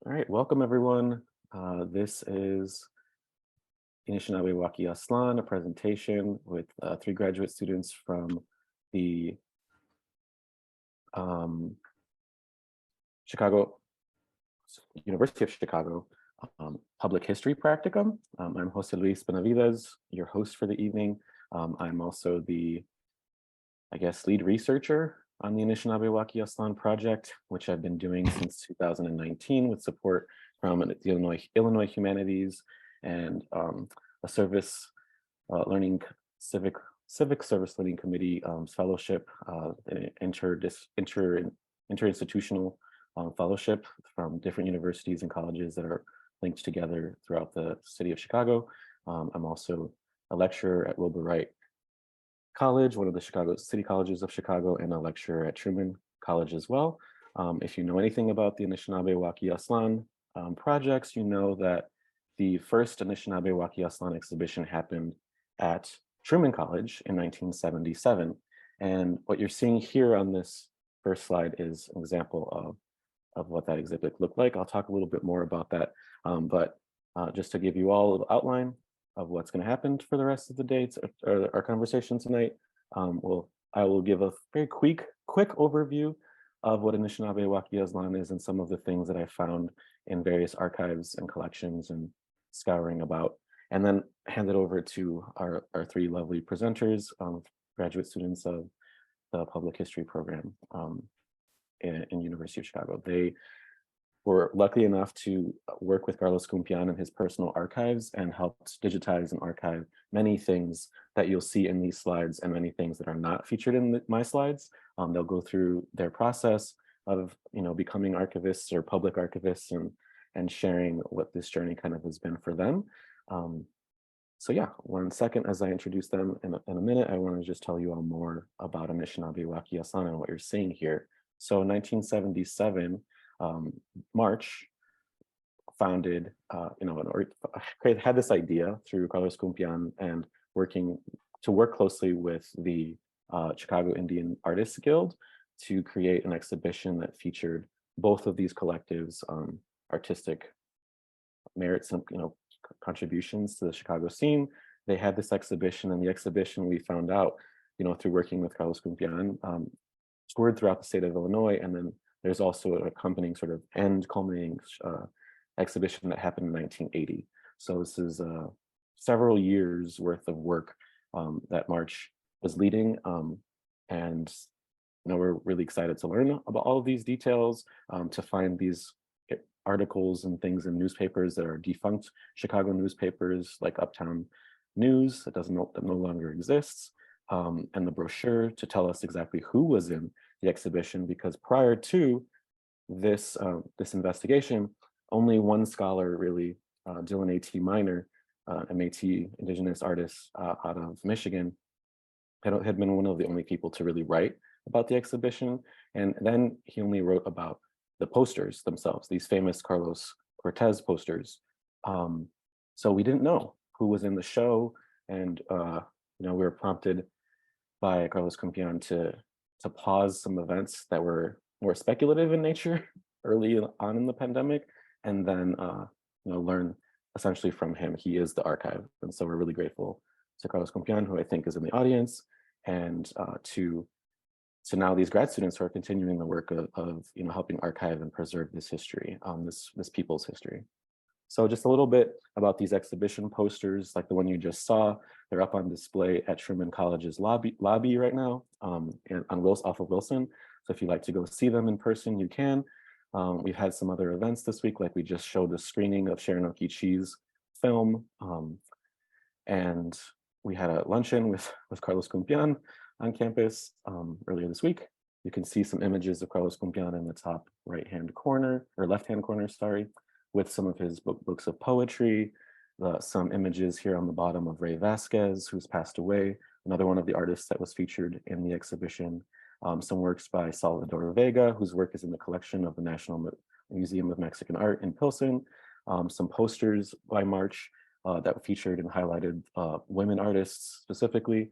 All right, welcome everyone. This is Anišinabe Waki-Aztlán, a presentation with 3 graduate students from the University of Chicago Public History Practicum. I'm Jose Luis Benavides, your host for the evening. I'm also the, lead researcher on the Anišinabe Waki-Aztlán project, which I've been doing since 2019 with support from the Illinois Humanities and a service learning civic service learning committee fellowship, interinstitutional fellowship from different universities and colleges that are linked together throughout the city of Chicago. I'm also a lecturer at Wilbur Wright College, one of the Chicago City Colleges of Chicago, and a lecturer at Truman College as well. If you know anything about the Anišinabe Waki-Aztlán projects, you know that the first Anišinabe Waki-Aztlán exhibition happened at Truman College in 1977. And what you're seeing here on this first slide is an example of what that exhibit looked like. I'll talk a little bit more about that, but just to give you all a little outline of what's going to happen for the rest of the day, our conversation tonight. I will give a very quick overview of what Anišinabe Waki-Aztlán is and some of the things that I found in various archives and collections and scouring about, and then hand it over to our 3 lovely presenters, graduate students of the public history program in University of Chicago. They were lucky enough to work with Carlos Cumpián in his personal archives and helped digitize and archive many things that you'll see in these slides and many things that are not featured in my slides. They'll go through their process of becoming archivists or public archivists and sharing what this journey kind of has been for them. So yeah, 1 second as I introduce them in a minute, I want to just tell you all more about Anišinabe Waki-Aztlán and what you're seeing here. So in 1977, March founded, had this idea through Carlos Cumpián and work closely with the Chicago Indian Artists Guild to create an exhibition that featured both of these collectives' artistic merits and contributions to the Chicago scene. They had this exhibition, and the exhibition we found out, through working with Carlos Cumpián, toured throughout the state of Illinois, and then there's also an accompanying sort of culminating exhibition that happened in 1980. So this is several years worth of work that March was leading, and we're really excited to learn about all of these details, to find these articles and things in newspapers that are defunct Chicago newspapers like Uptown News that no longer exists, and the brochure to tell us exactly who was in the exhibition, because prior to this investigation, only one scholar really, Dylan A.T. Minor, an Métis Indigenous artist out of Michigan, had been one of the only people to really write about the exhibition. And then he only wrote about the posters themselves, these famous Carlos Cortéz posters. So we didn't know who was in the show, and we were prompted by Carlos Cumpián to pause some events that were more speculative in nature early on in the pandemic, and then learn essentially from him. He is the archive, and so we're really grateful to Carlos Cumpián, who I think is in the audience, and to now these grad students who are continuing the work of helping archive and preserve this history, this people's history. So just a little bit about these exhibition posters, like the one you just saw. They're up on display at Truman College's lobby right now, off of Wilson. So if you'd like to go see them in person, you can. We've had some other events this week, like we just showed a screening of Sharon Okee-Chee's film, and we had a luncheon with Carlos Cumpián on campus earlier this week. You can see some images of Carlos Cumpián in the top left-hand corner, sorry, with some of his books of poetry, some images here on the bottom of Ray Vasquez, who's passed away, another one of the artists that was featured in the exhibition, some works by Salvador Vega, whose work is in the collection of the National Museum of Mexican Art in Pilsen, some posters by March that featured and highlighted women artists specifically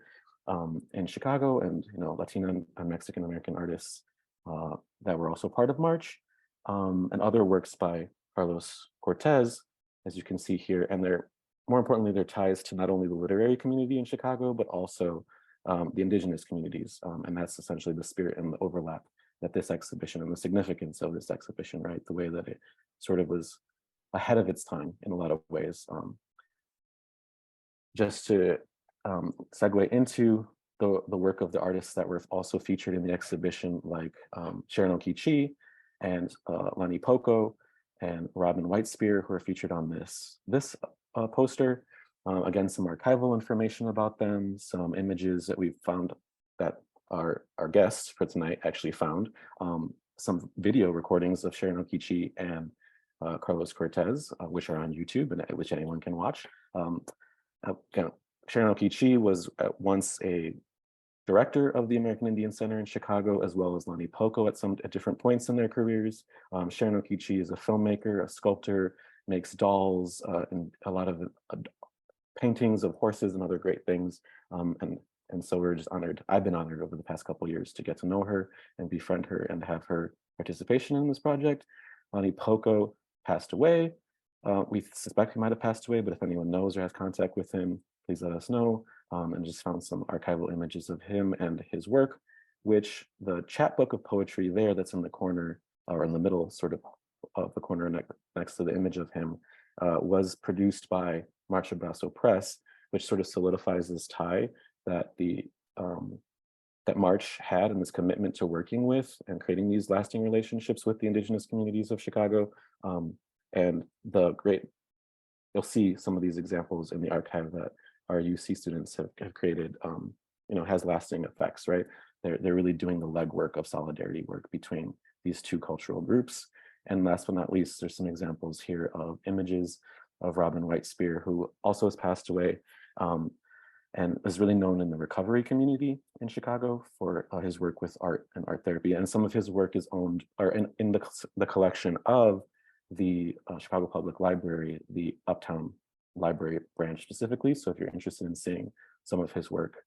in Chicago, and Latino and Mexican American artists that were also part of March, and other works by Carlos Cortéz, as you can see here, and more importantly, their ties to not only the literary community in Chicago, but also the indigenous communities. And that's essentially the spirit and the overlap that this exhibition and the significance of this exhibition, right? The way that it sort of was ahead of its time in a lot of ways. Just to segue into the work of the artists that were also featured in the exhibition, like Sharon Okee-Chee and Loniel Poco and Robin Whitespear, who are featured on this poster. Again, some archival information about them, some images that we've found that our guests for tonight actually found, some video recordings of Sharon Okee-Chee and Carlos Cortéz, which are on YouTube and which anyone can watch. Sharon Okee-Chee was at once a director of the American Indian Center in Chicago, as well as Loniel Poco at different points in their careers. Sharon Okee-Chee is a filmmaker, a sculptor, makes dolls, and a lot of paintings of horses and other great things. And so we're just honored. I've been honored over the past couple of years to get to know her and befriend her and have her participation in this project. Loniel Poco passed away. We suspect he might have passed away, but if anyone knows or has contact with him, please let us know. And just found some archival images of him and his work, which the chapbook of poetry there that's in the corner or in the middle sort of the corner next to the image of him was produced by Marcha Brasso Press, which sort of solidifies this tie that that March had and this commitment to working with and creating these lasting relationships with the indigenous communities of Chicago. And you'll see some of these examples in the archive that our UC students have created, has lasting effects, right? They're really doing the legwork of solidarity work between these two cultural groups. And last but not least, there's some examples here of images of Robin Whitespear, who also has passed away and is really known in the recovery community in Chicago for his work with art and art therapy. And some of his work is owned or in the collection of the Chicago Public Library, the Uptown Library branch specifically. So if you're interested in seeing some of his work,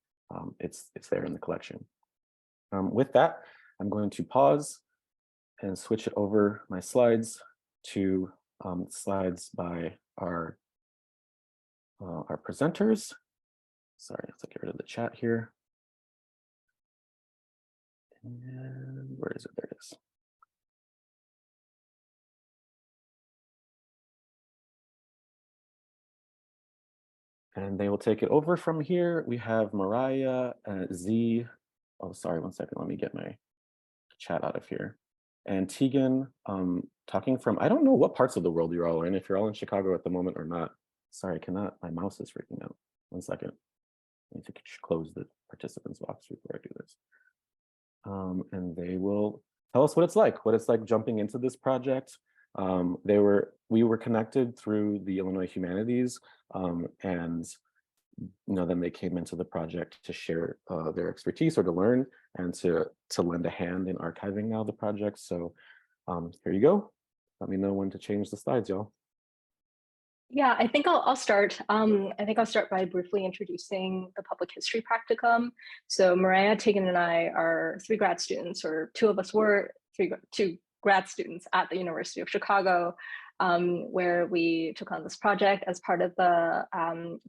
it's there in the collection. With that, I'm going to pause and switch it over my slides to slides by our presenters. Sorry, let's get rid of the chat here. And where is it? There it is. And they will take it over from here. We have Mariah, Zi. Oh, sorry, one second. Let me get my chat out of here. And Teagan, talking from, I don't know what parts of the world you're all in, if you're all in Chicago at the moment or not. Sorry, my mouse is freaking out. One second. I need to close the participants box before I do this. And they will tell us what it's like jumping into this project. We were connected through the Illinois Humanities, and then they came into the project to share their expertise or to learn and to lend a hand in archiving now the project. So here you go. Let me know when to change the slides, y'all. Yeah, I think I'll start. I think I'll start by briefly introducing the public history practicum. So Mariah, Teagan, and I are three grad students, or two of us were two grad students at the University of Chicago, where we took on this project as part of the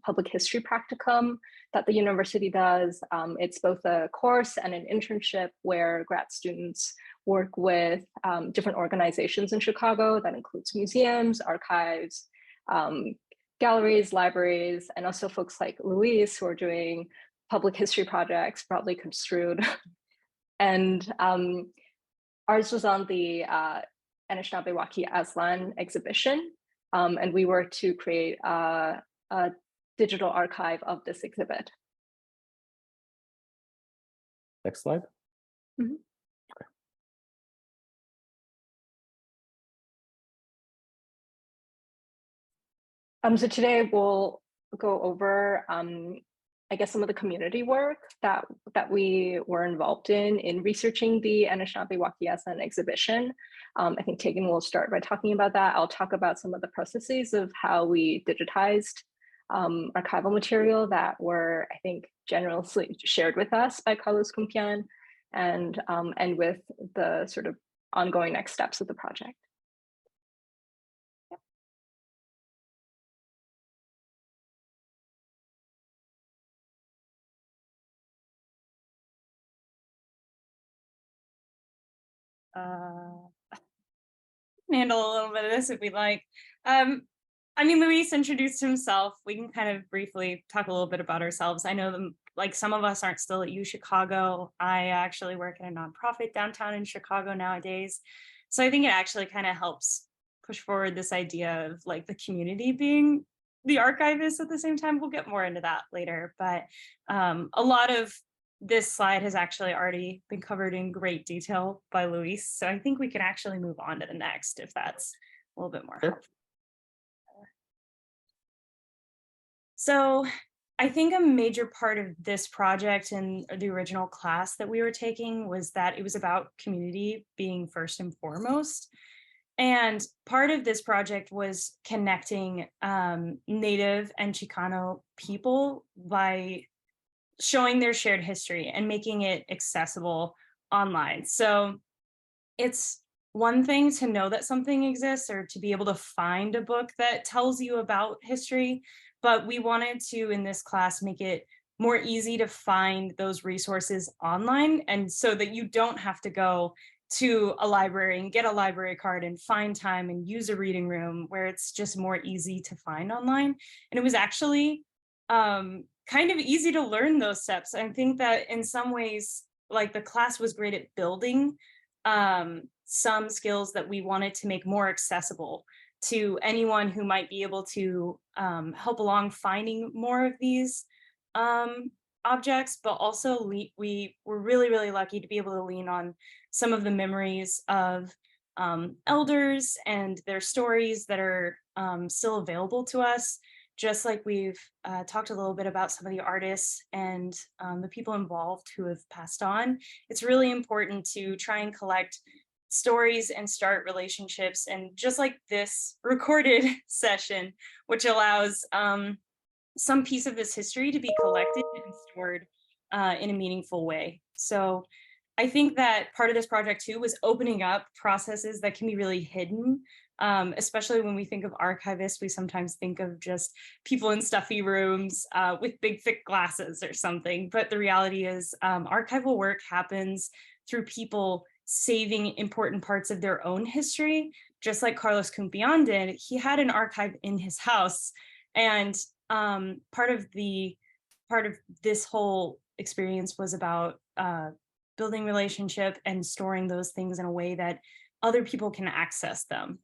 public history practicum that the university does. It's both a course and an internship where grad students work with different organizations in Chicago. That includes museums, archives, galleries, libraries, and also folks like Luis who are doing public history projects, broadly construed. And ours was on the Anišinabe Waki-Aztlán exhibition, and we were to create a digital archive of this exhibit. Next slide. Mm-hmm. So today we'll go over, I guess, some of the community work that we were involved in researching the Anišinabe Waki-Aztlán exhibition. I think Teagan will start by talking about that. I'll talk about some of the processes of how we digitized archival material that were, I think, generously shared with us by Carlos Cumpián, and with the sort of ongoing next steps of the project. handle a little bit of this if we'd like. I mean, Luis introduced himself. We can kind of briefly talk a little bit about ourselves. I know them, like some of us aren't still at UChicago. I actually work at a nonprofit downtown in Chicago nowadays. So I think it actually kind of helps push forward this idea of like the community being the archivist at the same time. We'll get more into that later, but a lot of this slide has actually already been covered in great detail by Luis. So I think we can actually move on to the next if that's a little bit more helpful. So I think a major part of this project and the original class that we were taking was that it was about community being first and foremost. And part of this project was connecting Native and Chicano people by showing their shared history and making it accessible online. So it's one thing to know that something exists or to be able to find a book that tells you about history, but we wanted to, in this class, make it more easy to find those resources online, and so that you don't have to go to a library and get a library card and find time and use a reading room, where it's just more easy to find online. And it was actually kind of easy to learn those steps. I think that in some ways, like the class was great at building some skills that we wanted to make more accessible to anyone who might be able to help along finding more of these objects, but also we were really, really lucky to be able to lean on some of the memories of elders and their stories that are still available to us. Just like we've talked a little bit about some of the artists and the people involved who have passed on, it's really important to try and collect stories and start relationships. And just like this recorded session, which allows some piece of this history to be collected and stored in a meaningful way. So I think that part of this project too was opening up processes that can be really hidden. Especially when we think of archivists, we sometimes think of just people in stuffy rooms with big thick glasses or something. But the reality is archival work happens through people saving important parts of their own history. Just like Carlos Cumpián did, he had an archive in his house. And part of this whole experience was about building relationship and storing those things in a way that other people can access them.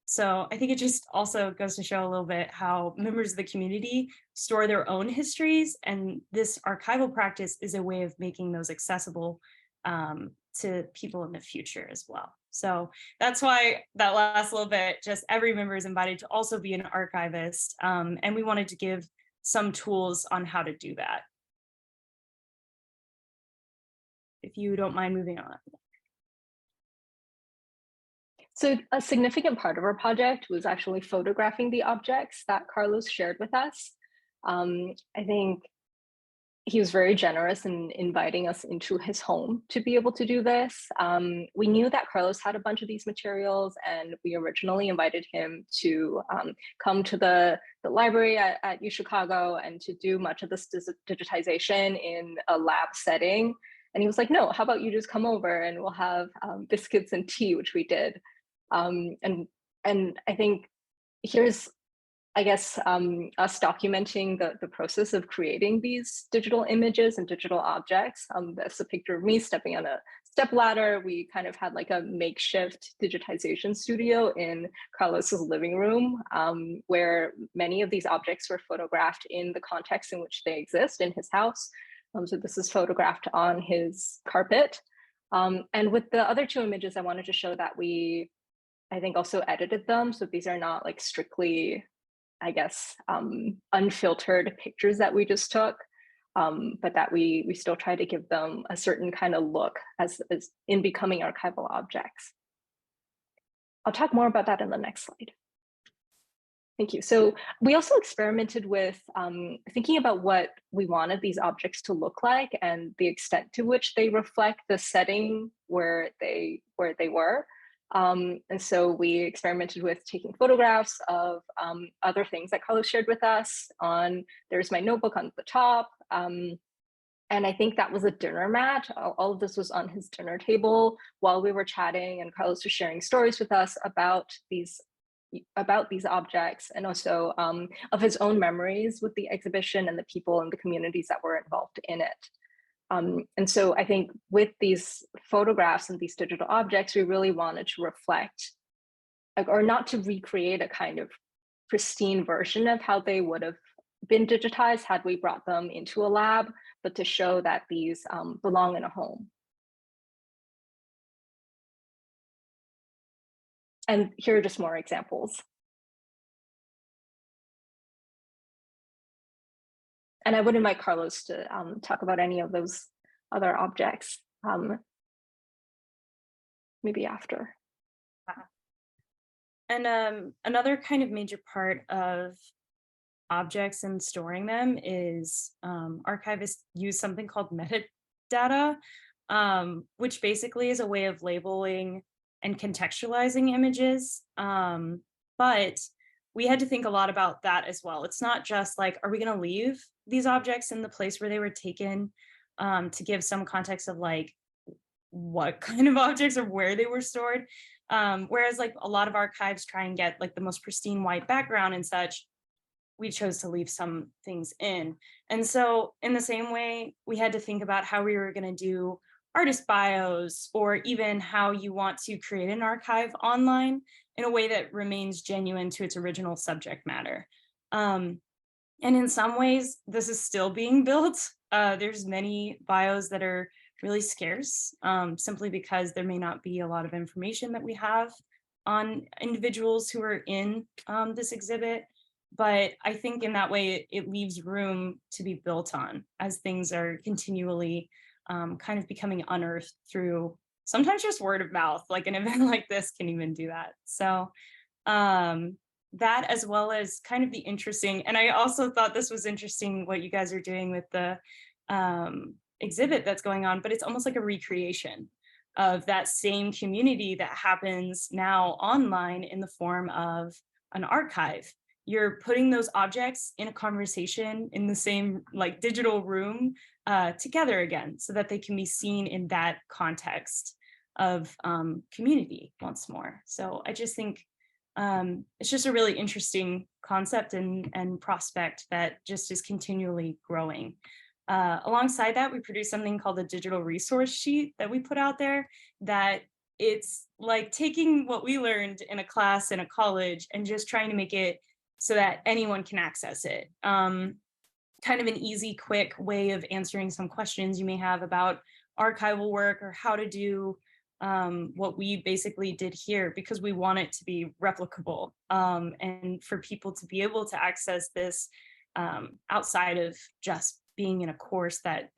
So I think it just also goes to show a little bit how members of the community store their own histories, and this archival practice is a way of making those accessible to people in the future as well. So that's why that last little bit, just every member is invited to also be an archivist, and we wanted to give some tools on how to do that. If you don't mind moving on. So a significant part of our project was actually photographing the objects that Carlos shared with us. I think he was very generous in inviting us into his home to be able to do this. We knew that Carlos had a bunch of these materials, and we originally invited him to come to the library at UChicago and to do much of this digitization in a lab setting. And he was like, no, how about you just come over and we'll have biscuits and tea, which we did. And I think here's, I guess, us documenting the process of creating these digital images and digital objects. That's a picture of me stepping on a step ladder. We kind of had like a makeshift digitization studio in Carlos's living room, where many of these objects were photographed in the context in which they exist in his house. So this is photographed on his carpet. And with the other two images, I wanted to show that we, I think, also edited them. So these are not like strictly, I guess, unfiltered pictures that we just took, but that we still try to give them a certain kind of look as in becoming archival objects. I'll talk more about that in the next slide. Thank you. So we also experimented with thinking about what we wanted these objects to look like and the extent to which they reflect the setting where they were. And so we experimented with taking photographs of other things that Carlos shared with us. There's my notebook on the top. And I think that was a dinner mat. All of this was on his dinner table while we were chatting, and Carlos was sharing stories with us about these objects, and also of his own memories with the exhibition and the people and the communities that were involved in it. And so I think with these photographs and these digital objects, we really wanted to reflect, or not to recreate a kind of pristine version of how they would have been digitized had we brought them into a lab, but to show that these belong in a home. And here are just more examples. And I would invite Carlos to talk about any of those other objects, maybe after. And another kind of major part of objects and storing them is archivists use something called metadata, which basically is a way of labeling and contextualizing images. But we had to think a lot about that as well. It's not just like, are we going to leave these objects in the place where they were taken, to give some context of like what kind of objects or where they were stored. Whereas like a lot of archives try and get like the most pristine white background and such, we chose to leave some things in. And so in the same way, we had to think about how we were going to do artist bios, or even how you want to create an archive online in a way that remains genuine to its original subject matter. And in some ways, this is still being built. There's many bios that are really scarce, simply because there may not be a lot of information that we have on individuals who are in this exhibit. But I think in that way, it leaves room to be built on as things are continually kind of becoming unearthed through sometimes just word of mouth. Like an event like this can even do that. So that, as well as kind of the interesting, and I also thought this was interesting what you guys are doing with the exhibit that's going on, but it's almost like a recreation of that same community that happens now online in the form of an archive. You're putting those objects in a conversation in the same like digital room together again, so that they can be seen in that context of community once more. So I just think it's just a really interesting concept and prospect that just is continually growing. Alongside that, we produced something called a digital resource sheet that we put out there, that it's like taking what we learned in a class in a college and just trying to make it so that anyone can access it. Kind of an easy, quick way of answering some questions you may have about archival work, or how to do what we basically did here, because we want it to be replicable, and for people to be able to access this outside of just being in a course that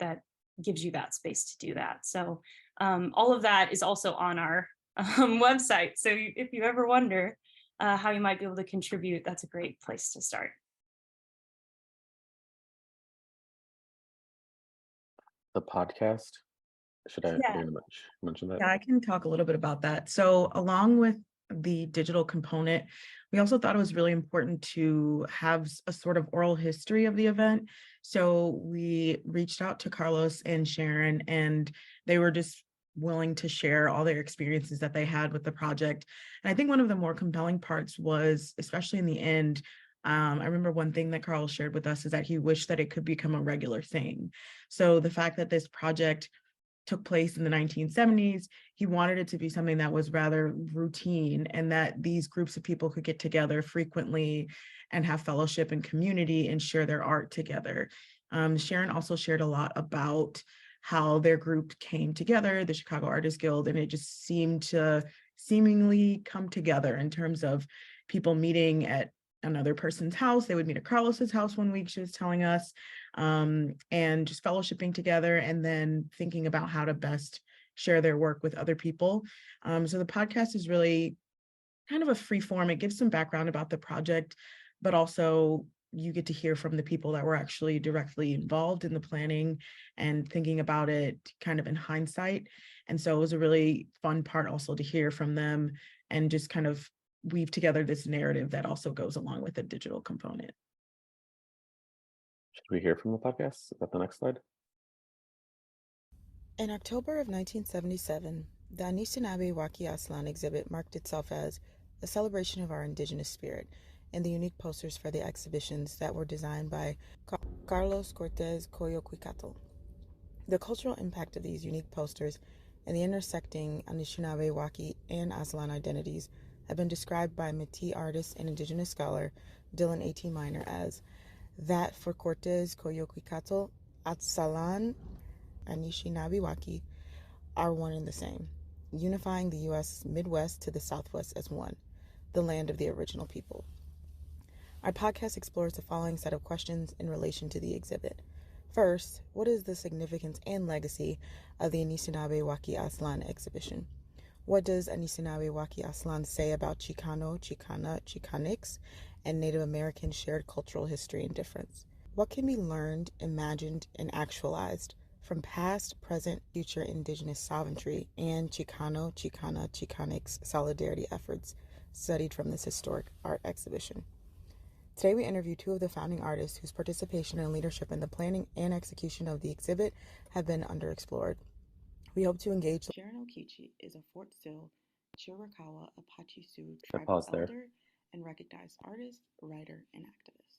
gives you that space to do that. So all of that is also on our website. So if you ever wonder how you might be able to contribute, that's a great place to start. The podcast, should I Yeah. mention that? Yeah, I can talk a little bit about that. So along with the digital component, we also thought it was really important to have a sort of oral history of the event. So we reached out to Carlos and Sharon, and they were just willing to share all their experiences that they had with the project. And I think one of the more compelling parts was, especially in the end, I remember one thing that Carlos shared with us is that he wished that it could become a regular thing. So the fact that this project took place in the 1970s, he wanted it to be something that was rather routine, and that these groups of people could get together frequently and have fellowship and community and share their art together. Sharon also shared a lot about how their group came together, the Chicago Artists Guild, and it just seemed to seemingly come together in terms of people meeting at another person's house. They would meet at Carlos's house one week, she was telling us, and just fellowshipping together, and then thinking about how to best share their work with other people. So the podcast is really kind of a free form. It gives some background about the project, but also you get to hear from the people that were actually directly involved in the planning and thinking about it kind of in hindsight. And so it was a really fun part also to hear from them and just kind of weave together this narrative that also goes along with the digital component. Should we hear from the podcast? Is that the next slide? In October of 1977, the Anišinabe Waki-Aztlán exhibit marked itself as a celebration of our indigenous spirit and the unique posters for the exhibitions that were designed by Carlos Cortéz Koyokuikatl. The cultural impact of these unique posters and the intersecting Anišinabe Waki and Aztlán identities have been described by Métis artist and indigenous scholar Dylan A.T. Minor as that for Cortéz Koyokuikatl, Aztlán, Anišinabe Waki are one and the same, unifying the U.S. Midwest to the Southwest as one, the land of the original people. Our podcast explores the following set of questions in relation to the exhibit. First, what is the significance and legacy of the Anišinabe Waki-Aztlán exhibition? What does Anišinabe Waki-Aztlán say about Chicano, Chicana, Chicanx, and Native American shared cultural history and difference? What can be learned, imagined, and actualized from past, present, future Indigenous sovereignty and Chicano, Chicana, Chicanx solidarity efforts studied from this historic art exhibition? Today we interview two of the founding artists whose participation and leadership in the planning and execution of the exhibit have been underexplored. We hope to engage. Sharon Okee-Chee is a Fort Sill, Chiricahua Apache Sioux tribal elder and recognized artist, writer, and activist.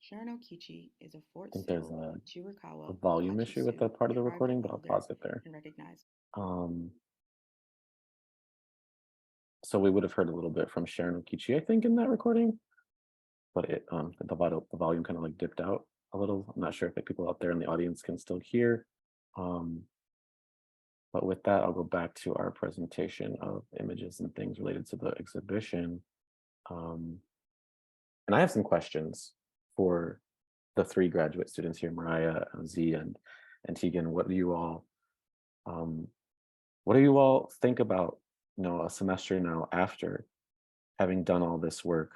Sharon Okee-Chee is a Fort I think there's Sill, Chiricahua a volume Apache issue with Sioux that part of the tribal recording, but I'll elder pause it there. and recognized. So we would have heard a little bit from Sharon Okee-Chee, I think, in that recording, but the volume kind of like dipped out a little. I'm not sure if people out there in the audience can still hear. But with that, I'll go back to our presentation of images and things related to the exhibition. And I have some questions for the three graduate students here, Mariah, Zi, and Teagan. What do you all think about, a semester now after having done all this work,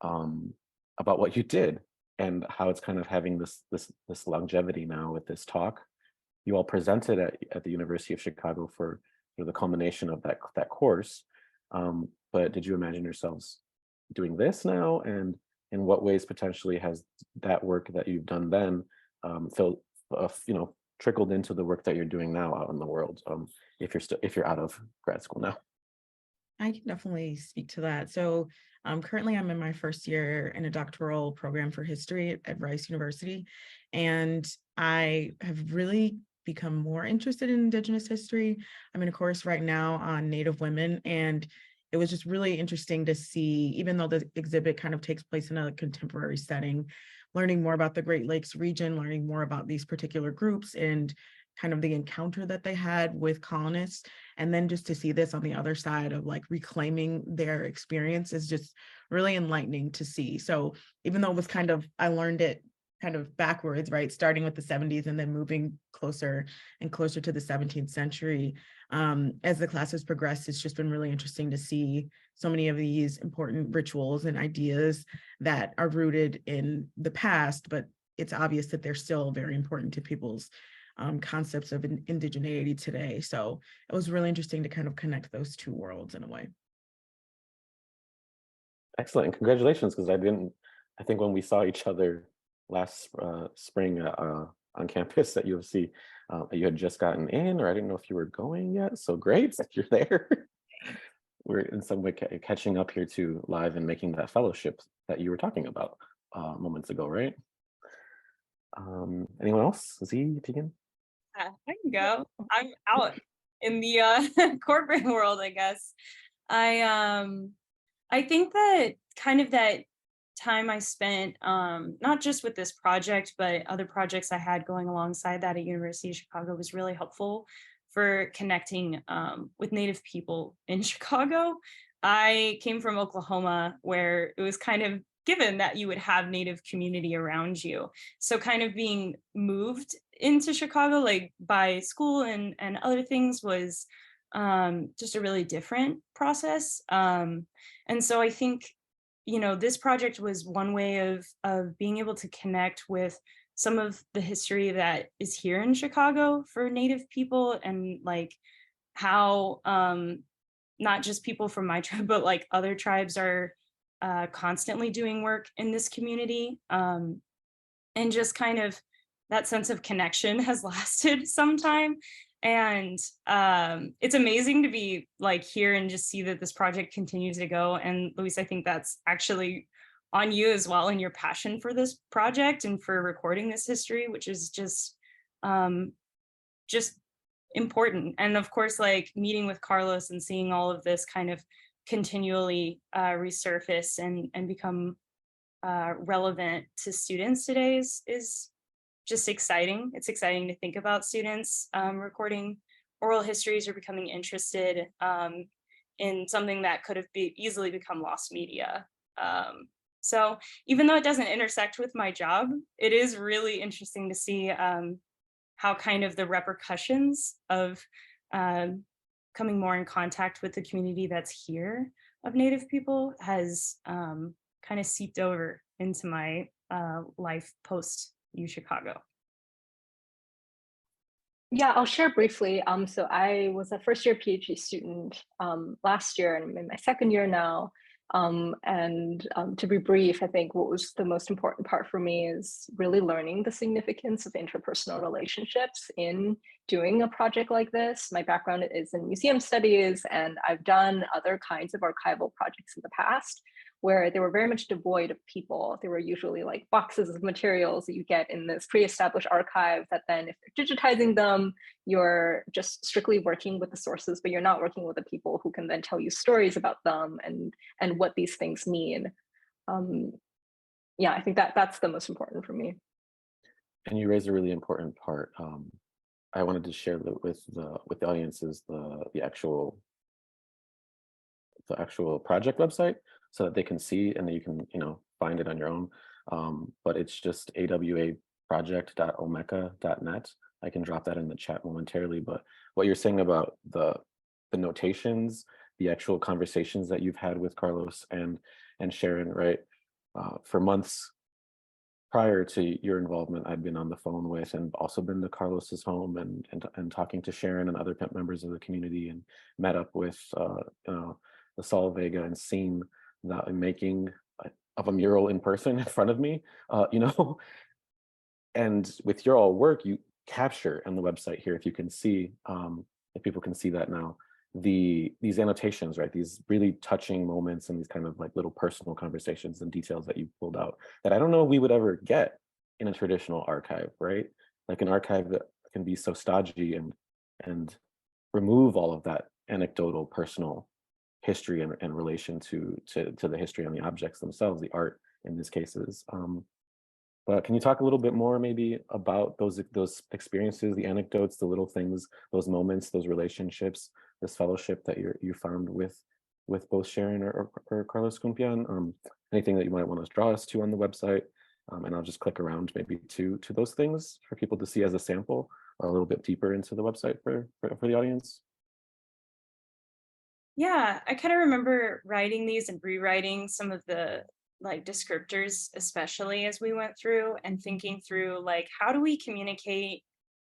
about what you did and how it's kind of having this longevity now with this talk? You all presented at the University of Chicago for the culmination of that course, but did you imagine yourselves doing this now, and in what ways potentially has that work that you've done then trickled into the work that you're doing now out in the world, if you're out of grad school now? I can definitely speak to that. So currently I'm in my first year in a doctoral program for history at Rice University, and I have really become more interested in Indigenous history. I'm in a course right now on Native women, and it was just really interesting to see, even though the exhibit kind of takes place in a contemporary setting, learning more about the Great Lakes region, learning more about these particular groups and kind of the encounter that they had with colonists. And then just to see this on the other side of like reclaiming their experience is just really enlightening to see. So even though it was I learned it kind of backwards, right? Starting with the 70s and then moving closer and closer to the 17th century. As the class has progressed, it's just been really interesting to see so many of these important rituals and ideas that are rooted in the past, but it's obvious that they're still very important to people's concepts of indigeneity today. So it was really interesting to kind of connect those two worlds in a way. Excellent, and congratulations, because I think when we saw each other last spring on campus at U of C, you had just gotten in, or I didn't know if you were going yet. So great that you're there. We're in some way catching up here to live and making that fellowship that you were talking about moments ago, right? Anyone else? Zi, Teagan? I can go. I'm out in the corporate world, I guess. I think that kind of that time I spent, not just with this project, but other projects I had going alongside that at University of Chicago was really helpful for connecting with Native people in Chicago. I came from Oklahoma, where it was kind of given that you would have Native community around you. So kind of being moved into Chicago, like by school and other things, was just a really different process. And so I think, this project was one way of being able to connect with some of the history that is here in Chicago for Native people, and like how not just people from my tribe, but like other tribes are constantly doing work in this community, and just kind of that sense of connection has lasted some time. And it's amazing to be like here and just see that this project continues to go. And Luis, I think that's actually on you as well, and your passion for this project and for recording this history, which is just important. And of course, like meeting with Carlos and seeing all of this kind of continually resurface and become relevant to students today is just exciting. It's exciting to think about students recording oral histories or becoming interested in something that could have easily become lost media. So even though it doesn't intersect with my job, it is really interesting to see how kind of the repercussions of coming more in contact with the community that's here of Native people has kind of seeped over into my life post UChicago. Yeah, I'll share briefly. So I was a first-year PhD student last year, and I'm in my second year now. To be brief, I think what was the most important part for me is really learning the significance of interpersonal relationships in doing a project like this. My background is in museum studies, and I've done other kinds of archival projects in the past where they were very much devoid of people. They were usually like boxes of materials that you get in this pre-established archive that then if you're digitizing them, you're just strictly working with the sources, but you're not working with the people who can then tell you stories about them and what these things mean. Yeah, I think that's the most important for me. And you raised a really important part. I wanted to share with the audiences the actual project website so that they can see and you can find it on your own. But it's just awaproject.omeka.net. I can drop that in the chat momentarily. But what you're saying about the notations, the actual conversations that you've had with Carlos and Sharon, right? For months prior to your involvement, I'd been on the phone with and also been to Carlos's home and talking to Sharon and other members of the community, and met up with the Salvador Vega and seen the making of a mural in person in front of me, and with your all work, you capture on the website here, if you can see, if people can see that now, these annotations, right? These really touching moments and these kind of like little personal conversations and details that you pulled out that I don't know we would ever get in a traditional archive, right? Like an archive that can be so stodgy and remove all of that anecdotal personal history and relation to the history and the objects themselves, the art in these cases. But can you talk a little bit more maybe about those experiences, the anecdotes, the little things, those moments, those relationships, this fellowship that you found with both Sharon or Carlos Cumpián? Anything that you might want to draw us to on the website? And I'll just click around maybe to those things for people to see as a sample, a little bit deeper into the website for the audience. Yeah, I kind of remember writing these and rewriting some of the like descriptors, especially as we went through and thinking through like, how do we communicate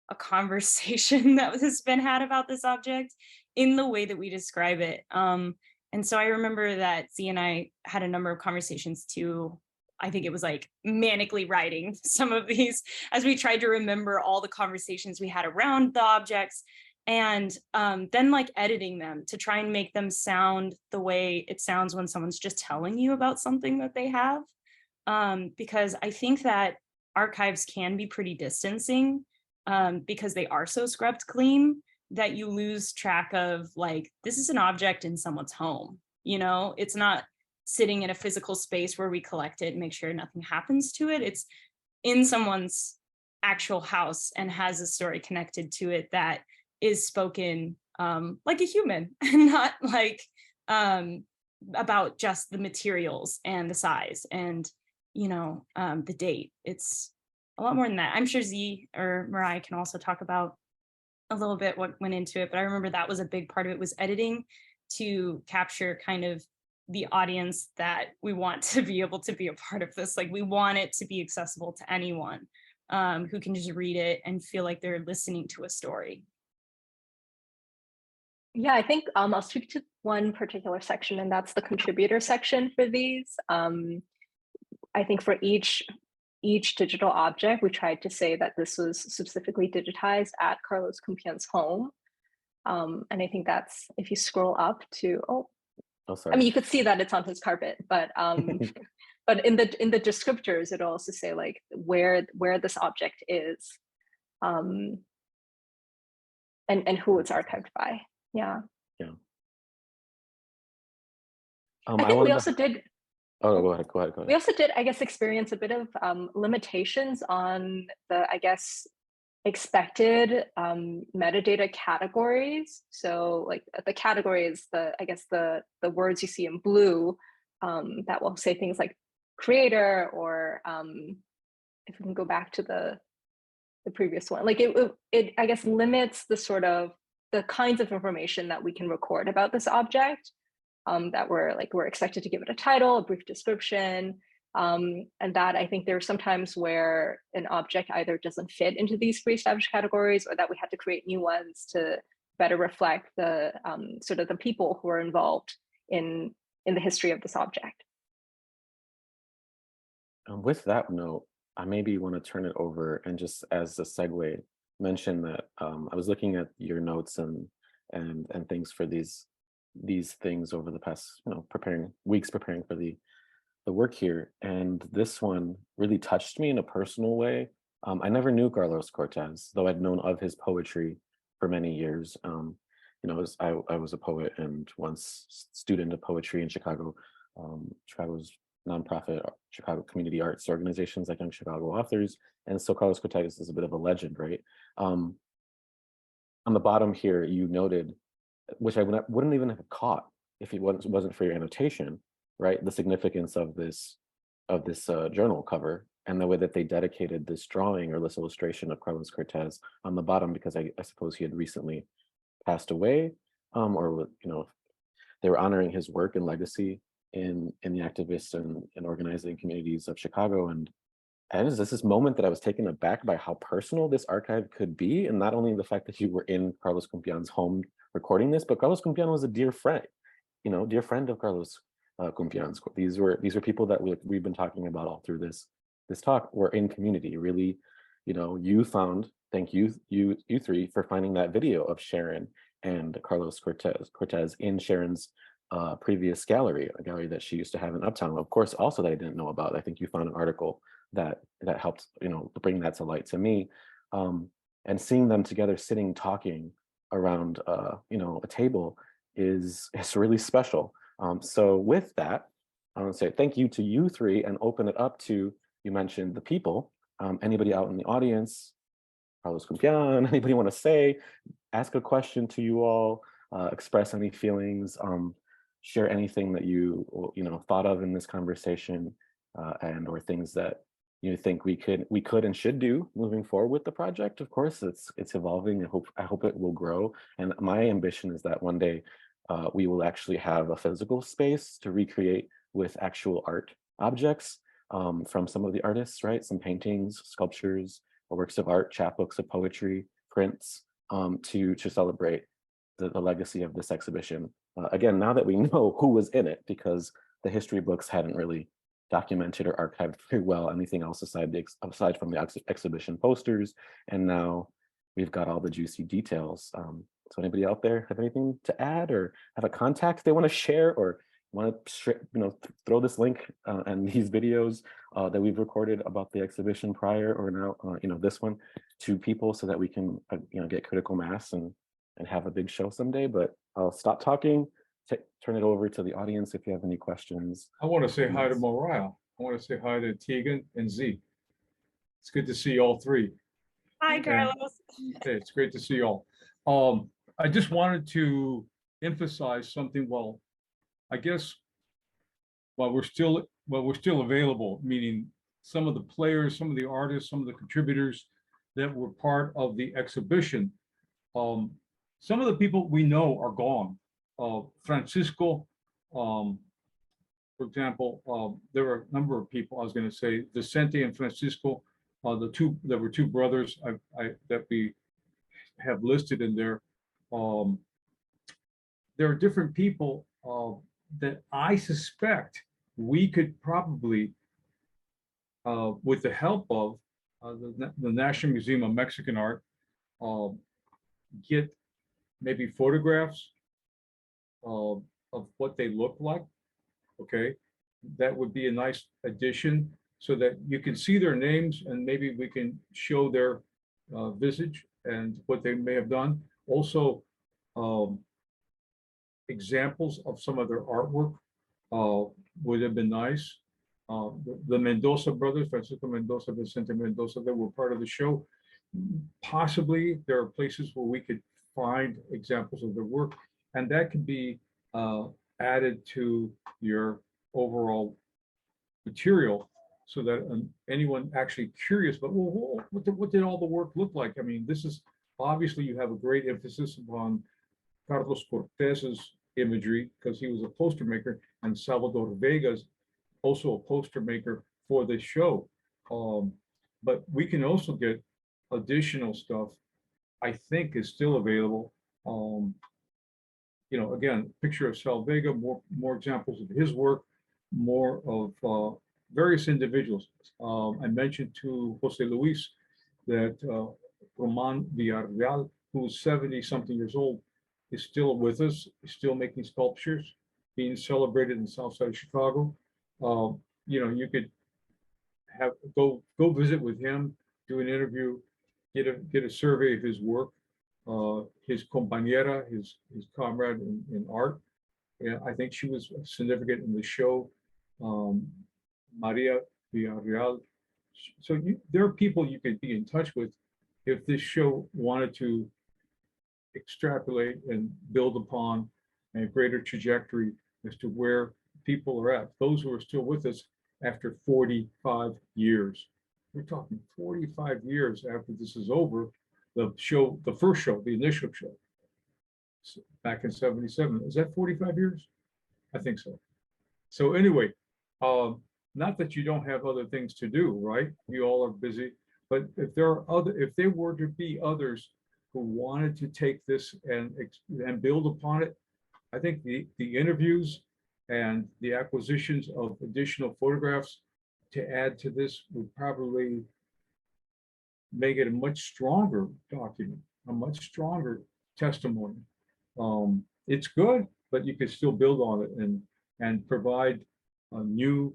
a conversation that has been had about this object in the way that we describe it. And so I remember that Zi and I had a number of conversations too. I think it was like manically writing some of these as we tried to remember all the conversations we had around the objects, and then like editing them to try and make them sound the way it sounds when someone's just telling you about something that they have. Because I think that archives can be pretty distancing because they are so scrubbed clean that you lose track of like, this is an object in someone's home, it's not sitting in a physical space where we collect it and make sure nothing happens to it. It's in someone's actual house and has a story connected to it that is spoken like a human and not like about just the materials and the size and the date. It's a lot more than that. I'm sure Zi or Mariah can also talk about a little bit what went into it, but I remember that was a big part of it, was editing to capture kind of the audience that we want to be able to be a part of this. Like we want it to be accessible to anyone who can just read it and feel like they're listening to a story. Yeah, I think I'll speak to one particular section, and that's the contributor section for these. I think for each each digital object, we tried to say that this was specifically digitized at Carlos Cumpián's home. And I think that's, if you scroll up to, Oh, sorry. I mean, you could see that it's on his carpet, but but in the descriptors, it'll also say like where this object is, and who it's archived by. Yeah. Yeah. I think we also did. Oh, go ahead. We also did, I guess, experience a bit of limitations on the, I guess, expected metadata categories. So like the categories, I guess the words you see in blue that will say things like creator, or if we can go back to the previous one, like it I guess limits the sort of the kinds of information that we can record about this object, that we're expected to give it a title, a brief description, and that I think there are sometimes where an object either doesn't fit into these pre-established categories, or that we had to create new ones to better reflect the sort of the people who are involved in the history of this object. With that note, I maybe want to turn it over and just as a segue, mention that I was looking at your notes and things for these things over the past, preparing for the work here, and this one really touched me in a personal way. I never knew Carlos Cortéz, though I'd known of his poetry for many years. I was a poet and once student of poetry in Chicago. Chicago's nonprofit Chicago community arts organizations like Young Chicago Authors, and so Carlos Cortéz is a bit of a legend, right? On the bottom here, you noted, which I wouldn't even have caught if it wasn't for your annotation, right? The significance of this journal cover and the way that they dedicated this drawing or this illustration of Carlos Cortéz on the bottom, because I suppose he had recently passed away, or they were honoring his work and legacy in the activists and organizing communities of Chicago. And there's this moment that I was taken aback by how personal this archive could be, and not only the fact that you were in Carlos Cumpián's home recording this, but Carlos Cumpián was a dear friend, dear friend of Carlos Cumpián's. These were people that we've been talking about all through this talk. Were in community, really. You found, thank you three for finding that video of Sharon and Carlos Cortéz in Sharon's previous gallery, a gallery that she used to have in Uptown. Of course, also that I didn't know about. I think you found an article that helped bring that to light to me, and seeing them together sitting talking around a table is really special. So with that, I want to say thank you to you three and open it up to, you mentioned the people, anybody out in the audience, Carlos Cumpián, anybody want to say, ask a question to you all, express any feelings, share anything that you thought of in this conversation, and or things that you think we could and should do moving forward with the project. Of course, it's evolving. I hope it will grow, and my ambition is that one day we will actually have a physical space to recreate with actual art objects from some of the artists, right? Some paintings, sculptures, works of art, chapbooks of poetry, prints, to celebrate the legacy of this exhibition. Again, now that we know who was in it, because the history books hadn't really documented or archived very well anything else aside from the exhibition posters, and now we've got all the juicy details. So anybody out there have anything to add, or have a contact they want to share, or want to throw this link and these videos that we've recorded about the exhibition prior, or now this one, to people so that we can get critical mass and have a big show someday. But I'll stop talking, turn it over to the audience if you have any questions. I want to say hi to Mariah. I want to say hi to Teagan and Zi. It's good to see all three. Hi, Carlos. Hey, it's great to see you all. I just wanted to emphasize something. Well, I guess while we're still available, meaning some of the players, some of the artists, some of the contributors that were part of the exhibition, some of the people we know are gone. Francisco, for example, there were a number of people. I was going to say Vicente and Francisco, there were two brothers that we have listed in there. There are different people that I suspect we could probably with the help of the National Museum of Mexican Art, get maybe photographs of what they look like. Okay, that would be a nice addition so that you can see their names and maybe we can show their visage and what they may have done. Also, examples of some of their artwork would have been nice. The Mendoza brothers, Francisco Mendoza, Vicente Mendoza, that were part of the show. Possibly there are places where we could find examples of their work, and that could be added to your overall material so that anyone actually curious, but well, what did all the work look like? I mean, this is obviously you have a great emphasis upon Carlos Cortéz's imagery because he was a poster maker, and Salvador Vega's also a poster maker for this show. But we can also get additional stuff, I think is still available. You know, again, picture of Sal Vega, more examples of his work, more of various individuals. I mentioned to Jose Luis that Roman Villarreal, who's 70-something years old, is still with us, is still making sculptures, being celebrated in the South Side of Chicago. You know, you could have go visit with him, do an interview, get a survey of his work. His compañera, his comrade in art. Yeah, I think she was significant in the show. Maria Villarreal. So there are people you could be in touch with if this show wanted to extrapolate and build upon a greater trajectory as to where people are at. Those who are still with us after 45 years. We're talking 45 years after this is over. The show, the first show, the initial show, back in 77. Is that 45 years? I think so. So anyway, not that you don't have other things to do, right? You all are busy, but if there were to be others who wanted to take this and build upon it, I think the interviews and the acquisitions of additional photographs to add to this would probably make it a much stronger document, a much stronger testimony. It's good, but you can still build on it and provide a new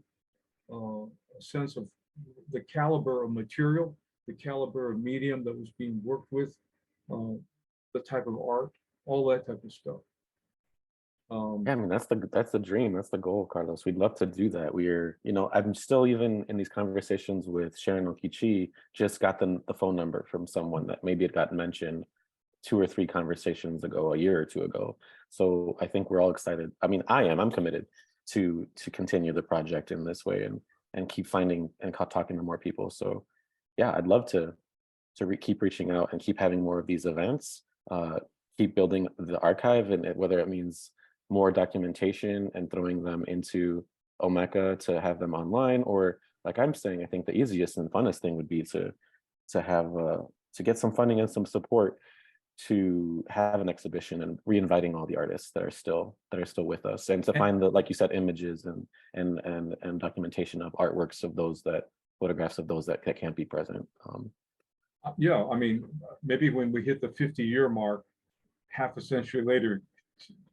sense of the caliber of material, the caliber of medium that was being worked with, the type of art, all that type of stuff. Yeah, I mean, that's the dream. That's the goal, Carlos. We'd love to do that. We're, you know, I'm still even in these conversations with Sharon Okee-Chee, just got the phone number from someone that maybe had gotten mentioned 2 or 3 conversations ago, a year or 2 ago. So I think we're all excited. I mean, I'm committed to continue the project in this way and keep finding and talking to more people. So yeah, I'd love to keep reaching out and keep having more of these events, keep building the archive, and whether it means more documentation and throwing them into Omeka to have them online, or like I'm saying, I think the easiest and funnest thing would be to get some funding and some support to have an exhibition and re-inviting all the artists that are still with us, and to find the, like you said, images and documentation of artworks of those photographs of those that can't be present. Yeah, I mean, maybe when we hit the 50-year mark, half a century later,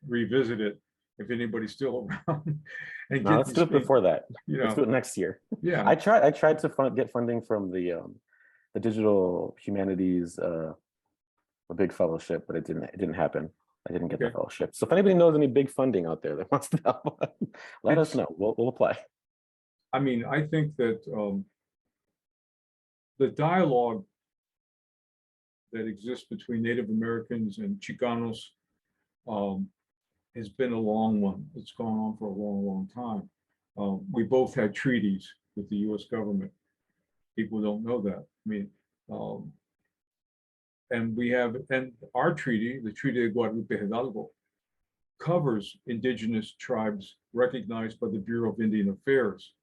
revisit it if anybody's still around. And no, let's do it before that. Let's do it next year. Yeah, I tried to get funding from the digital humanities a big fellowship, but it didn't happen. I didn't get the fellowship. So if anybody knows any big funding out there that wants to help, let us know. We'll apply. I mean, I think that the dialogue that exists between Native Americans and Chicanos has been a long one. It's gone on for a long, long time. We both had treaties with the U.S. government. People don't know that. I mean, and our treaty, the Treaty of Guadalupe Hidalgo, covers indigenous tribes recognized by the Bureau of Indian Affairs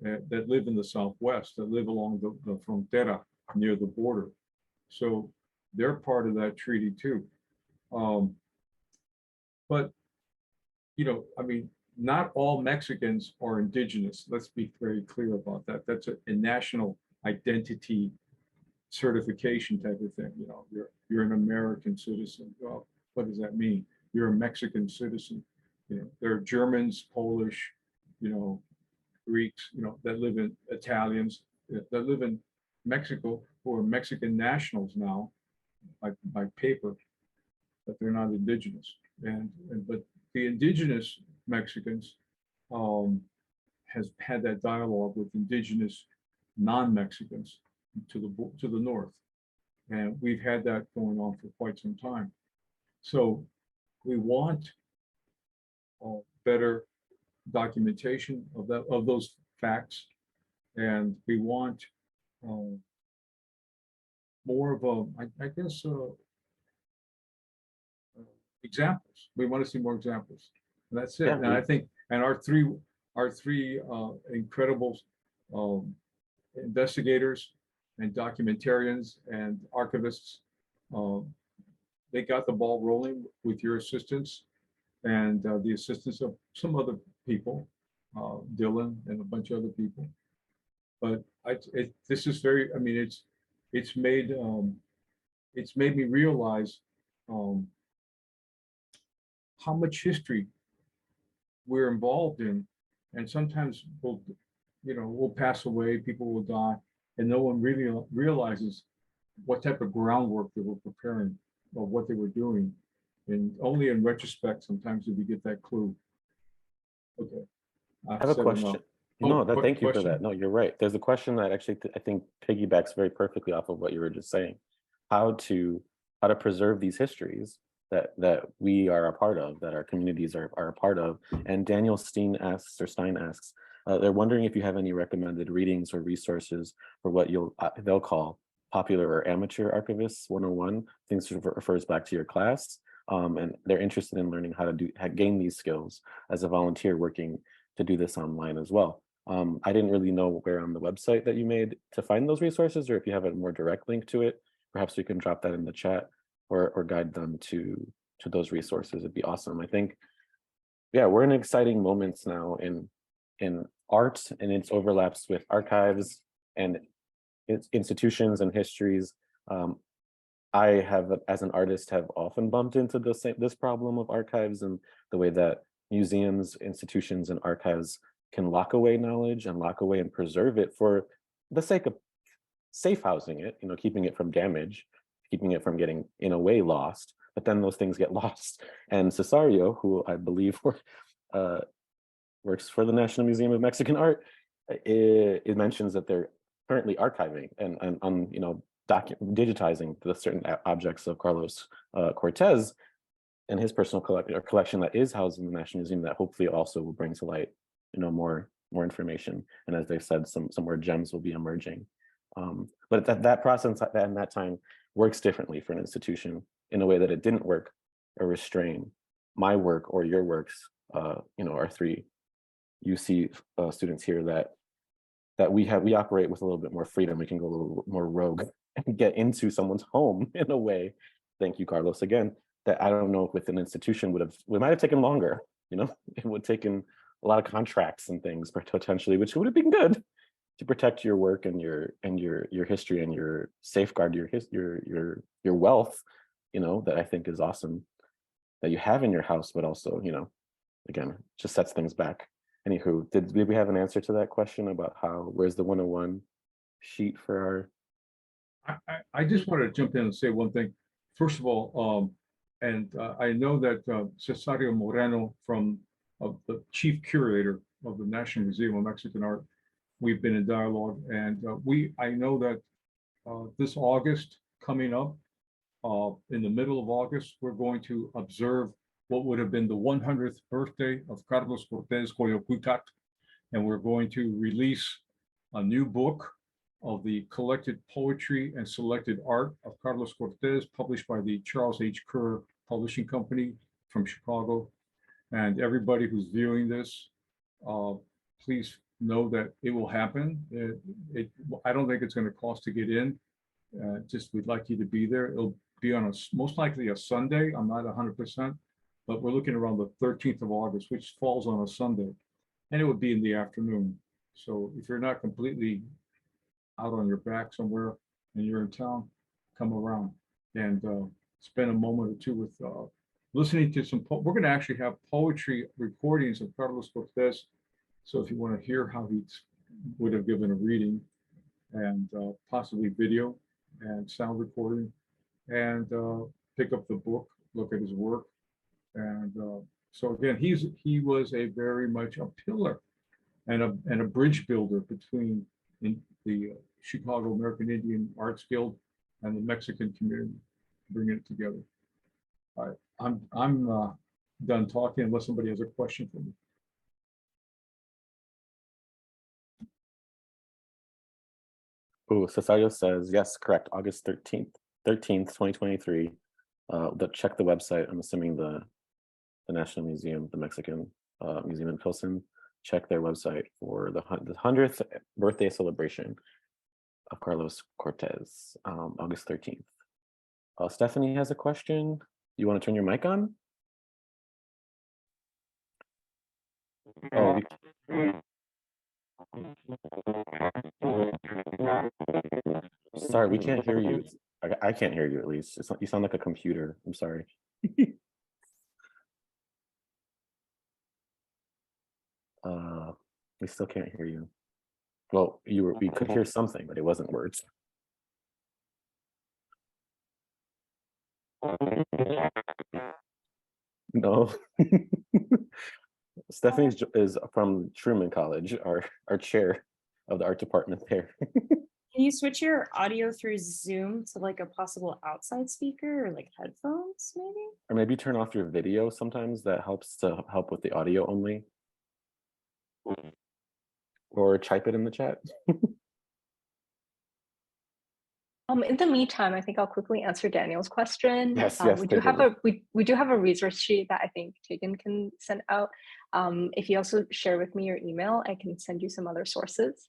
that live in the Southwest, that live along the frontera near the border. So they're part of that treaty too. But, you know, I mean, not all Mexicans are indigenous. Let's be very clear about that. That's a national identity certification type of thing. You know, you're an American citizen. Well, what does that mean? You're a Mexican citizen. You know, there are Germans, Polish, you know, Greeks, you know, that live in Italians that live in Mexico who are Mexican nationals now by paper, but they're not indigenous. But the indigenous Mexicans has had that dialogue with indigenous non-Mexicans to the north, and we've had that going on for quite some time. So we want better documentation of those facts, and we want more of I guess examples. We want to see more examples. And that's it. Yeah, and I think, and our three incredible investigators and documentarians and archivists, they got the ball rolling with your assistance and the assistance of some other people, Dylan and a bunch of other people. But this is very, I mean, it's made me realize how much history we're involved in, and sometimes we'll pass away, people will die, and no one really realizes what type of groundwork they were preparing or what they were doing. And only in retrospect, sometimes do we get that clue. Okay. I have a question. Thank you for that. No, you're right. There's a question that actually I think piggybacks very perfectly off of what you were just saying. How to preserve these histories that we are a part of, that our communities are a part of. And Daniel Stein asks, they're wondering if you have any recommended readings or resources for what they'll call popular or amateur archivists 101. Things refers back to your class. And they're interested in learning how to gain these skills as a volunteer working to do this online as well. I didn't really know where on the website that you made to find those resources, or if you have a more direct link to it, perhaps we can drop that in the chat or guide them to those resources. It'd be awesome. I think, yeah, we're in exciting moments now in art and its overlaps with archives and its institutions and histories. I have, as an artist, have often bumped into this problem of archives and the way that museums, institutions, and archives can lock away knowledge and lock away and preserve it for the sake of safe housing it, keeping it from damage, keeping it from getting, in a way, lost. But then those things get lost. And Cesario, who I believe works for the National Museum of Mexican Art, it mentions that they're currently archiving and digitizing the certain objects of Carlos Cortéz and his personal collection that is housed in the National Museum, that hopefully also will bring to light, more information. And as they said, some more gems will be emerging. But that process and that time works differently for an institution in a way that it didn't work or restrain my work or your works. Our three UC students here that we operate with a little bit more freedom. We can go a little more rogue and get into someone's home in a way. Thank you, Carlos, again, that I don't know if with an institution we might have taken longer. It would have taken a lot of contracts and things potentially, which would have been good to protect your work and your history and your safeguard your wealth, that I think is awesome that you have in your house, but also, again, just sets things back. Anywho, did we have an answer to that question about where's the 101 sheet for our? I just wanted to jump in and say one thing. First of all, I know that Cesario Moreno, from the chief curator of the National Museum of Mexican Art, we've been in dialogue, and I know that this August coming up, in the middle of August, we're going to observe what would have been the 100th birthday of Carlos Cortéz Koyokuikatl, and we're going to release a new book of the collected poetry and selected art of Carlos Cortéz, published by the Charles H. Kerr Publishing Company from Chicago. And everybody who's viewing this, please know that it will happen. I don't think it's going to cost to get in. Just we'd like you to be there. It'll be on most likely a Sunday. I'm not 100%, but we're looking around the 13th of August, which falls on a Sunday, and it would be in the afternoon. So if you're not completely out on your back somewhere and you're in town, come around and spend a moment or two with listening to some, we're going to actually have poetry recordings of Carlos Cortéz. So if you want to hear how he would have given a reading, and possibly video and sound recording, and pick up the book, look at his work. And so again, he was a very much a pillar and a bridge builder between the Chicago American Indian Arts Guild and the Mexican community, bringing it together. All right, I'm done talking unless somebody has a question for me. Oh, Cesario says, yes, correct, August 13th, 2023. Check the website. I'm assuming the National Museum, the Mexican Museum in Pilsen. Check their website for the 100th birthday celebration of Carlos Cortéz, August 13th. Stephanie has a question. You want to turn your mic on? Oh, sorry, we can't hear you. I can't hear you, at least. You sound like a computer. I'm sorry. We still can't hear you. Well, we could hear something, but it wasn't words. No. Stephanie is from Truman College, our chair of the art department there. Can you switch your audio through Zoom to like a possible outside speaker or like headphones maybe? Or maybe turn off your video sometimes. That helps to help with the audio only. Or type it in the chat. In the meantime, I think I'll quickly answer Daniel's question. Yes, we do have a resource sheet that I think Teagan can send out. If you also share with me your email, I can send you some other sources.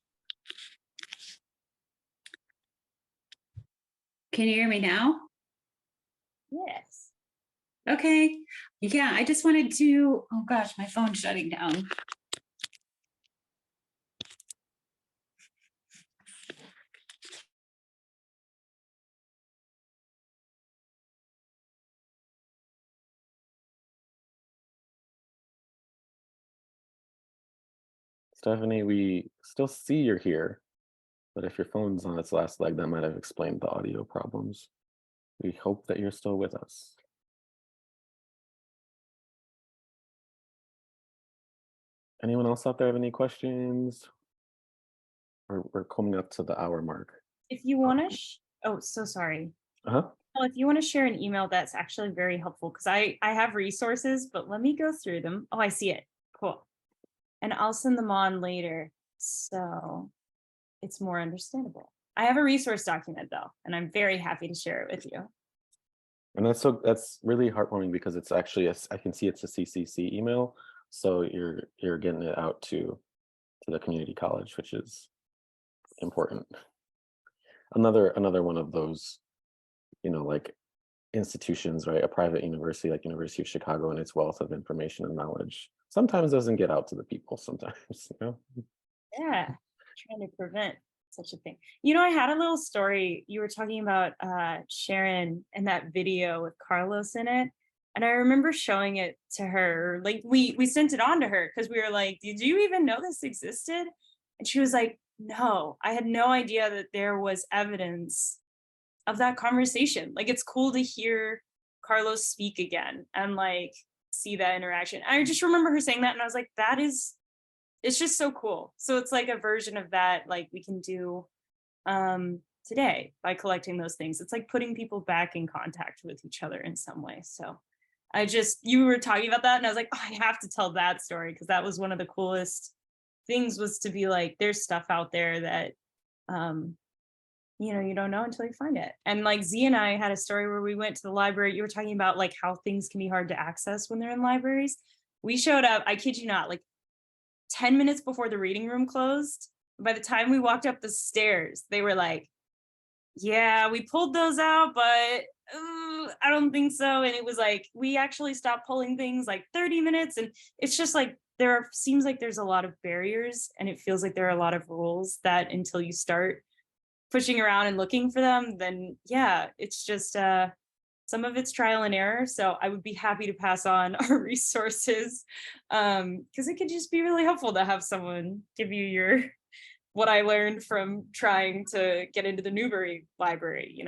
Can you hear me now? Yes. Okay. Yeah, I just wanted to, oh gosh, my phone's shutting down. Stephanie, we still see you're here, but if your phone's on its last leg, that might have explained the audio problems. We hope that you're still with us. Anyone else out there have any questions? We're coming up to the hour mark. If you want to, oh, so sorry. Well, if you want to share an email, that's actually very helpful because I have resources, but let me go through them. Oh, I see it. Cool. And I'll send them on later, so it's more understandable. I have a resource document though, and I'm very happy to share it with you. And that's really heartwarming because it's actually I can see it's a CCC email, so you're getting it out to the community college, which is important. Another one of those, like institutions, right? A private university like University of Chicago and its wealth of information and knowledge sometimes doesn't get out to the people sometimes, Yeah, trying to prevent such a thing. I had a little story. You were talking about Sharon and that video with Carlos in it. And I remember showing it to her, like we sent it on to her because we were like, did you even know this existed? And she was like, no, I had no idea that there was evidence of that conversation. Like, it's cool to hear Carlos speak again and like see that interaction. I just remember her saying that and I was like, it's just so cool. So it's like a version of that, like we can do today by collecting those things. It's like putting people back in contact with each other in some way. So you were talking about that and I was like, oh, I have to tell that story because that was one of the coolest things, was to be like, there's stuff out there that you don't know until you find it. And like Zi and I had a story where we went to the library. You were talking about like how things can be hard to access when they're in libraries. We showed up, I kid you not, like 10 minutes before the reading room closed. By the time we walked up the stairs, they were like, yeah, we pulled those out, but I don't think so. And it was like, we actually stopped pulling things like 30 minutes. And it's just like, seems like there's a lot of barriers, and it feels like there are a lot of rules that until you start pushing around and looking for them, then yeah, it's just some of it's trial and error. So I would be happy to pass on our resources, because it could just be really helpful to have someone give you what I learned from trying to get into the Newberry Library,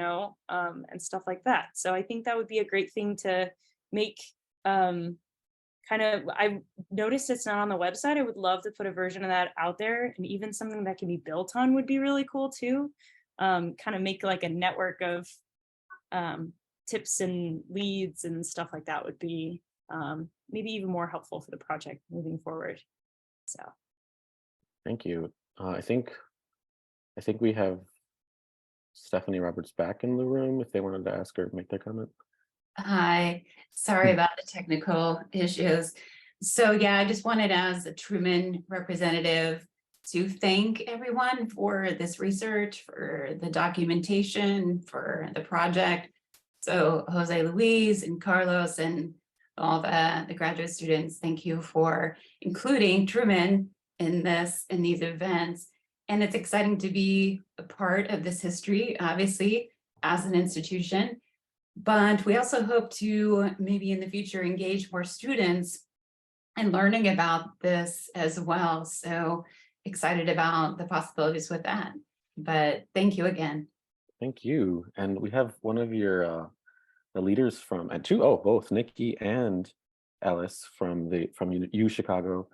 and stuff like that. So I think that would be a great thing to make. I noticed it's not on the website. I would love to put a version of that out there, and even something that can be built on would be really cool too. Kind of make like a network of tips and leads and stuff like that would be maybe even more helpful for the project moving forward. So Thank you. I think we have Stephanie Roberts back in the room if they wanted to ask or make their comment. Hi, sorry about the technical issues. So yeah, I just wanted, as a Truman representative, to thank everyone for this research, for the documentation, for the project. So Jose Luis and Carlos and all the graduate students, thank you for including Truman in these events. And it's exciting to be a part of this history, obviously, as an institution. But we also hope to maybe in the future engage more students in learning about this as well. So excited about the possibilities with that. But thank you again. Thank you. And we have one of your the leaders from both Nikki and Alice from UChicago.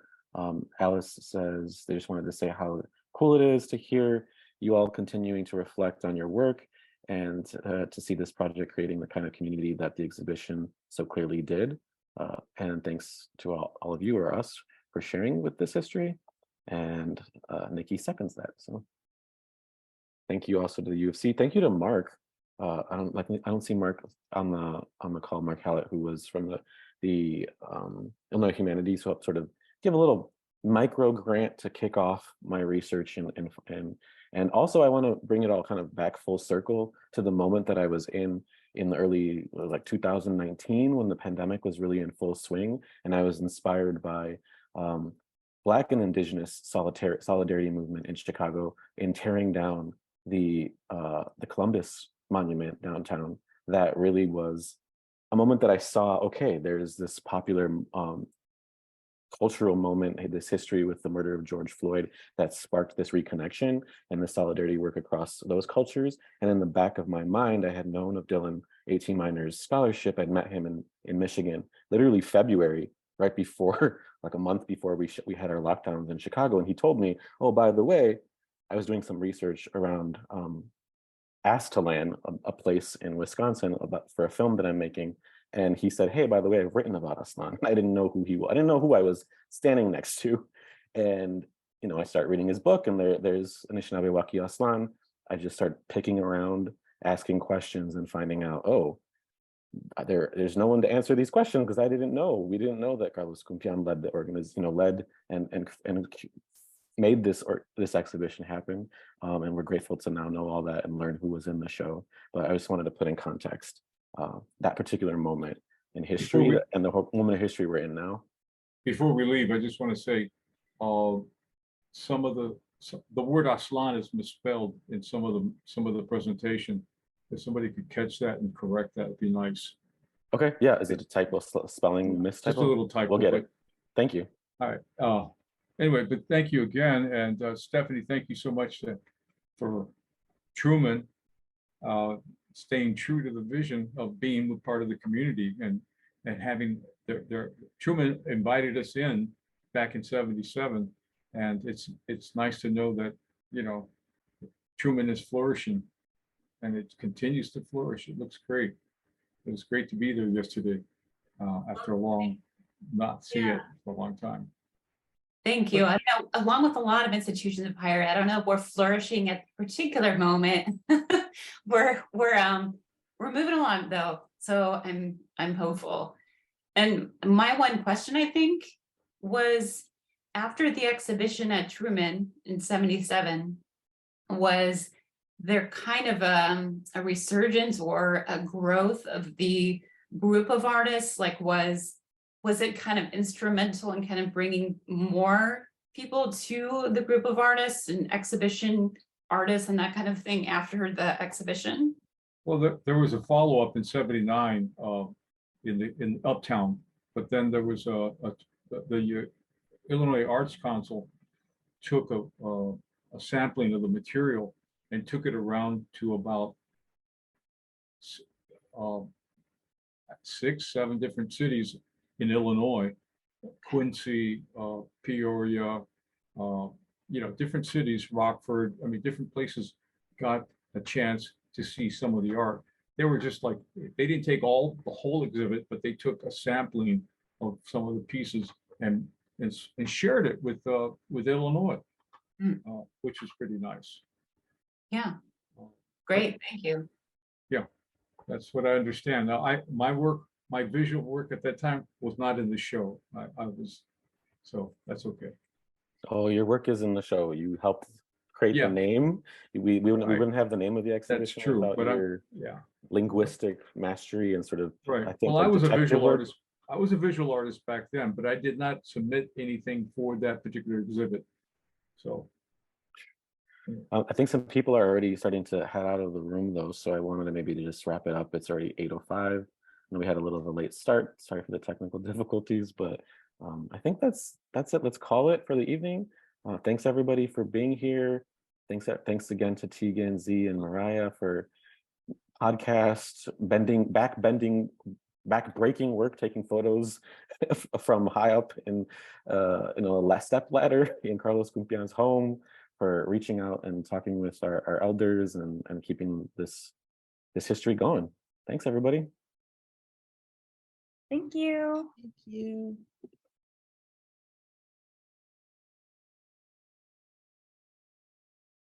Alice says they just wanted to say how cool it is to hear you all continuing to reflect on your work and to see this project creating the kind of community that the exhibition so clearly did. And thanks to all of you or us for sharing with this history. And Nikki seconds that. So thank you also to the U of C. Thank you to Mark. I don't see Mark on the call. Mark Hallett, who was from the Illinois Humanities, so I'll sort of give a little micro grant to kick off my research and also I want to bring it all kind of back full circle to the moment that I was in the early, like 2019, when the pandemic was really in full swing, and I was inspired by Black and Indigenous solidarity movement in Chicago in tearing down the Columbus Monument downtown. That really was a moment that I saw, okay, there's this popular cultural moment, this history with the murder of George Floyd that sparked this reconnection and the solidarity work across those cultures. And in the back of my mind, I had known of Dylan 18 Miners scholarship. I'd met him in Michigan, literally February, right before, like a month before we had our lockdowns in Chicago. And he told me, oh, by the way, I was doing some research around Aztlán, a place in Wisconsin for a film that I'm making. And he said, hey, by the way, I've written about Aztlán. I didn't know who he was. I didn't know who I was standing next to. And, I start reading his book, and there's Anišinabe Waki-Aztlán. I just start picking around, asking questions and finding out, oh, there's no one to answer these questions because I didn't know. We didn't know that Carlos Cumpián led the organization, led and made this exhibition happen. And we're grateful to now know all that and learn who was in the show. But I just wanted to put in context that particular moment in history and the moment of history we're in now. Before we leave, I just want to say some of the word Aztlán is misspelled in some of the presentation. If somebody could catch that and correct that, would be nice. Okay, yeah, is it a typo, spelling mistypo? Just a little typo. We'll get it. Thank you. All right. Anyway, but thank you again. And Stephanie, thank you so much for Truman staying true to the vision of being part of the community and having Truman invited us in back in '77. And it's nice to know that, Truman is flourishing and it continues to flourish. It looks great. It was great to be there yesterday after not see it for a long time. Thank you. I know, along with a lot of institutions of higher ed, I don't know if we're flourishing at a particular moment. we're moving along though, so I'm hopeful. And my one question, I think, was after the exhibition at Truman in '77, was they're kind of a resurgence or a growth of the group of artists? Like, was it kind of instrumental in kind of bringing more people to the group of artists and exhibition artists and that kind of thing after the exhibition? Well, there was a follow-up in '79 in Uptown, but then there was the Illinois Arts Council took a sampling of the material and took it around to about 6, 7 different cities in Illinois, Quincy, Peoria, different cities, Rockford. I mean, different places got a chance to see some of the art. They were just like, they didn't take the whole exhibit, but they took a sampling of some of the pieces and shared it with Illinois, which was pretty nice. Yeah, great, thank you. Yeah, that's what I understand. Now, my visual work at that time was not in the show. I was, so that's okay. Oh, your work is in the show. You helped create the name. We wouldn't have the name of the exhibition. That's true, without but your linguistic mastery and sort of, right. I think, Well, I was a visual work. artist. I was a visual artist back then, but I did not submit anything for that particular exhibit. So I think some people are already starting to head out of the room though, so I wanted to maybe just wrap it up. It's already 8:05, and we had a little of a late start. Sorry for the technical difficulties, but I think that's it. Let's call it for the evening. Thanks everybody for being here. Thanks again to Teagan, Zi, and Mariah for podcast back-breaking work, taking photos from high up in a step ladder in Carlos Cumpián's home, for reaching out and talking with our elders and keeping this history going. Thanks everybody. Thank you. Thank you.